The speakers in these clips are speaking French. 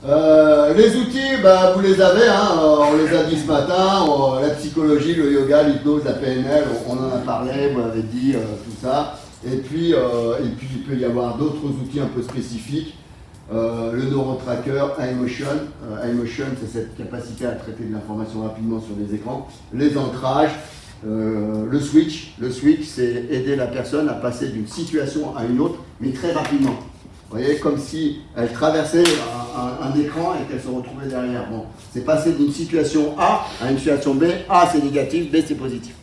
Les outils, bah, vous les avez, hein, on les a dit ce matin, la psychologie, le yoga, l'hypnose, la PNL, on en a parlé, vous l'avez dit, tout ça. Et puis il peut y avoir d'autres outils un peu spécifiques. Le neurotracker, iMotion. iMotion, c'est cette capacité à traiter de l'information rapidement sur les écrans. Les ancrages, le switch. Le switch, c'est aider la personne à passer d'une situation à une autre, mais très rapidement. Vous voyez, comme si elle traversait un écran et qu'elle se retrouvait derrière. Bon, c'est passer d'une situation A à une situation B. A, c'est négatif, B, c'est positif.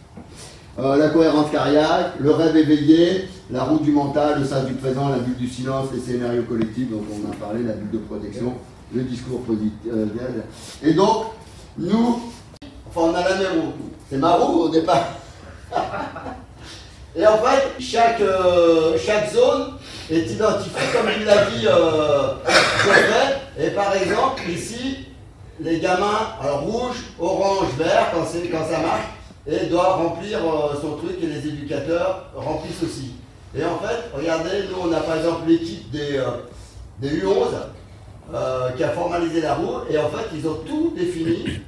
La cohérence cardiaque, le rêve éveillé, la route du mental, le sens du présent, la bulle du silence, les scénarios collectifs, dont on a parlé, la bulle de protection, le discours positif. Et donc, nous, enfin, on a la même roue. C'est ma roue au départ. Et en fait, chaque zone est identifiée, comme il l'a dit Geoffrey. Et par exemple, ici, les gamins, alors rouge, orange, vert, quand ça marche, et doit remplir son truc, et les éducateurs remplissent aussi. Et en fait, regardez, nous on a par exemple l'équipe des U11 qui a formalisé la roue, et en fait ils ont tout défini,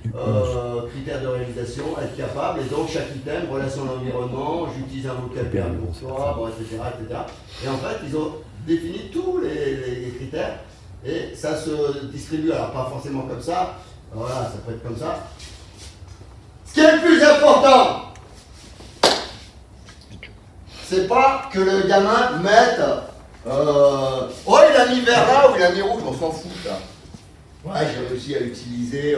critères de réalisation, être capable, et donc chaque item, relation à l'environnement, j'utilise un vocabulaire pour soi, bon, etc., etc. Et en fait ils ont défini tous les critères, et ça se distribue, alors pas forcément comme ça, voilà, ça peut être comme ça. Ce qui est le plus important, c'est pas que le gamin mette oh, il a mis vert là ou il a mis rouge, on s'en fout ça. Ouais, j'ai réussi à utiliser,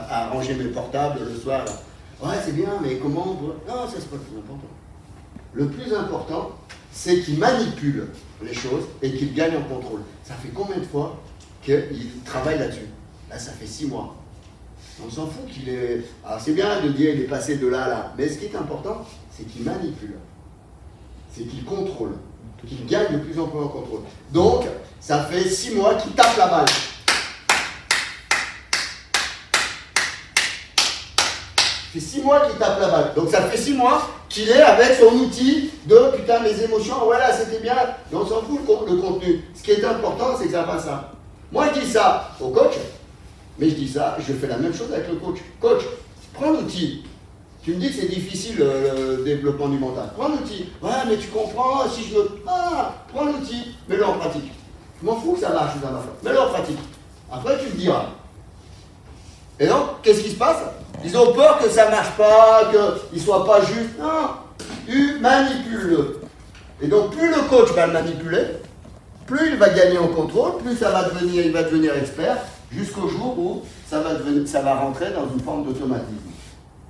à ranger mes portables le soir là. Ouais, c'est bien, mais comment on doit... Non, ça c'est pas le plus important. Le plus important, c'est qu'il manipule les choses et qu'il gagne en contrôle. Ça fait combien de fois qu'il travaille là-dessus? Là, ça fait 6 mois. On s'en fout qu'il est... Alors c'est bien de dire qu'il est passé de là à là, mais ce qui est important, c'est qu'il manipule. C'est qu'il contrôle, qu'il gagne de plus en plus en contrôle. Donc, ça fait 6 mois qu'il tape la balle. Ça fait 6 mois qu'il tape la balle. Donc ça fait 6 mois qu'il est avec son outil de putain mes émotions, voilà c'était bien, mais on s'en fout le contenu. Ce qui est important, c'est que ça fasse ça. Moi je dis ça au coach, mais je dis ça, je fais la même chose avec le coach. Coach, prends l'outil. Tu me dis que c'est difficile le développement du mental. Prends l'outil. Ouais, mais tu comprends, si je veux... Ah, prends l'outil, mets-le en pratique. Je m'en fous que ça marche ou ça marche pas. Mets-le en pratique. Après, tu me diras. Et donc, qu'est-ce qui se passe? Ils ont peur que ça ne marche pas, qu'il ne soit pas juste. Non, tu manipules-le. Et donc, plus le coach va le manipuler, plus il va gagner en contrôle, plus ça va devenir, il va devenir expert, jusqu'au jour où ça va rentrer dans une forme d'automatisme.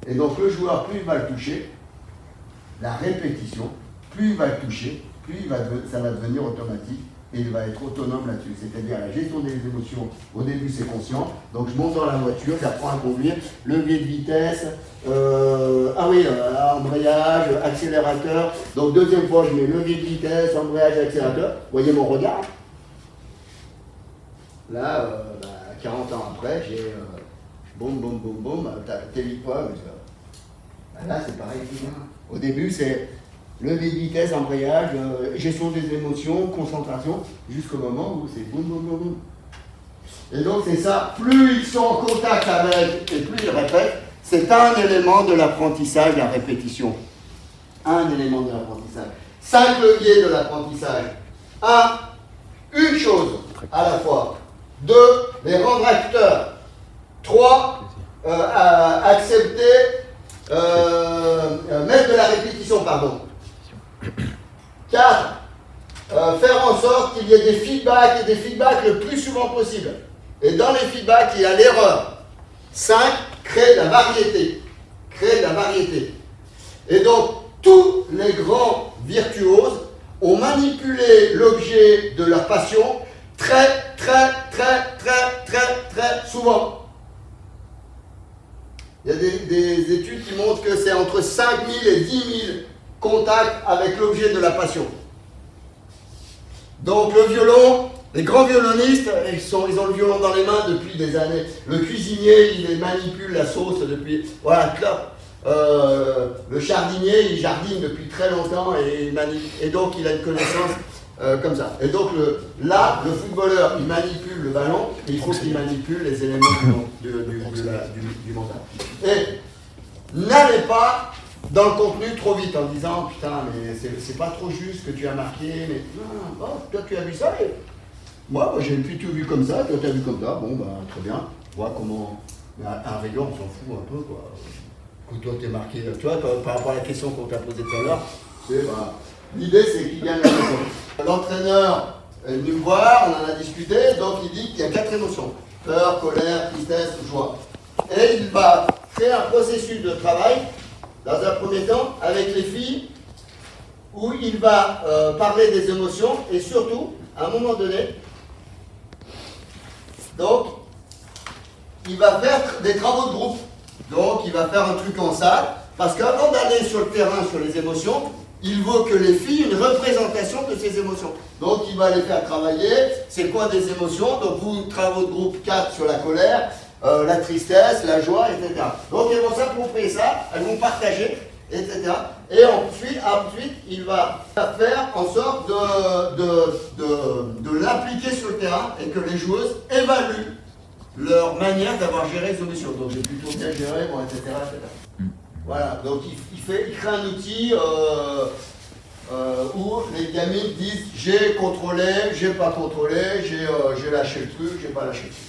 Et donc le joueur, plus il va le toucher, la répétition, plus il va le toucher, plus ça va devenir automatique et il va être autonome là-dessus. C'est-à-dire la gestion des émotions, au début c'est conscient, donc je monte dans la voiture, j'apprends à conduire, levier de vitesse, embrayage, accélérateur, donc deuxième fois je mets levier de vitesse, embrayage, accélérateur, vous voyez mon regard? Là, 40 ans après, j'ai... boum, boum, boum, boum, t'es vite quoi, mais là c'est pareil. Au début c'est levier de vitesse, embrayage, gestion des émotions, concentration, jusqu'au moment où c'est boum, boum, boum, boum. Et donc c'est ça, plus ils sont en contact avec et plus ils répètent, c'est un élément de l'apprentissage, la répétition. Un élément de l'apprentissage. 5 leviers de l'apprentissage. 1, une chose à la fois. 2, les rendre acteurs. 3, accepter, mettre de la répétition, pardon. 4, faire en sorte qu'il y ait des feedbacks et des feedbacks le plus souvent possible. Et dans les feedbacks, il y a l'erreur. 5, créer de la variété. Créer de la variété. Et donc, tous les grands virtuoses ont manipulé l'objet de leur passion très souvent. Il y a des études qui montrent que c'est entre 5000 et 10 000 contacts avec l'objet de la passion. Donc le violon, les grands violonistes, ils ont le violon dans les mains depuis des années. Le cuisinier, il manipule la sauce depuis... Voilà, le jardinier, il jardine depuis très longtemps et donc il a une connaissance comme ça. Et donc là, le footballeur, il manipule le ballon, et il faut qu'il manipule les éléments du mental. Et n'allez pas dans le contenu trop vite en disant putain, mais c'est pas trop juste ce que tu as marqué, mais non, oh, toi tu as vu ça, et moi j'ai plutôt vu comme ça, toi tu as vu comme ça, bon bah très bien, vois comment. À rigueur, on s'en fout un peu quoi. Que toi t'es marqué, tu vois, par rapport à la question qu'on t'a posée tout à l'heure, bah, l'idée c'est qu'il gagne la question. L'entraîneur est venu me voir, on en a discuté, donc il dit qu'il y a 4 émotions: peur, colère, tristesse, joie. Et il va faire un processus de travail, dans un premier temps, avec les filles, où il va parler des émotions, et surtout, à un moment donné, donc, il va faire des travaux de groupe. Donc, il va faire un truc en salle, parce qu'avant d'aller sur le terrain sur les émotions, il veut que les filles aient une représentation de ces émotions. Donc, il va les faire travailler. C'est quoi des émotions? Donc, vous, travaux de groupe 4 sur la colère, la tristesse, la joie, etc. Donc, elles vont s'approprier ça, elles vont partager, etc. Et ensuite il va faire en sorte de l'appliquer sur le terrain et que les joueuses évaluent leur manière d'avoir géré les émotions. Donc, j'ai plutôt bien géré, bon, etc., etc. Voilà, donc il crée un outil où les gamines disent j'ai contrôlé, j'ai pas contrôlé, j'ai lâché le truc, j'ai pas lâché le truc.